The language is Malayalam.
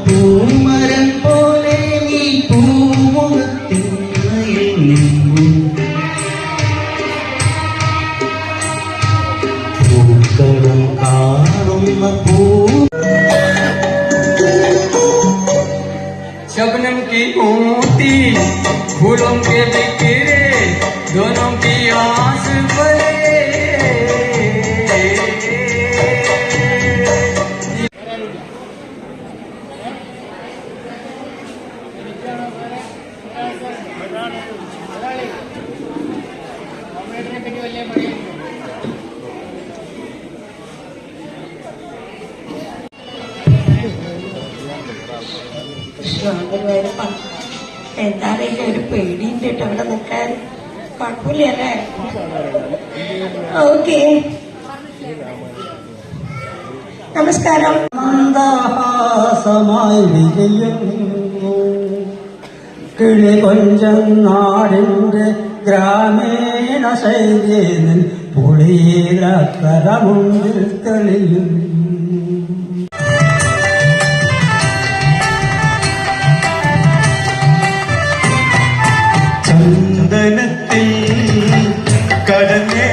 പൂമരം പോലെ നീ പൂമുഖത്തിൽ പൂക്കളും കാണുന്ന शबनम की ऊँटी फूलों के बिखरे दोनों की आस भरे എന്താണെങ്കിലും ഒരു പേടിയുണ്ട് കേട്ടോ അവിടെ നിൽക്കാൻ. കുഴപ്പമില്ലല്ലേ? ഓക്കെ, നമസ്കാരം. മന്ദഹാസമായി വിരിയുന്നു കിളി കൊഞ്ചം നാടിന്റെ ഗ്രാമീണ ശൈലിയിൽ പുളിയിലക്കരമുണ്ടിൽ തെളിയും. ചന്ദനത്തിൽ കടന്നേ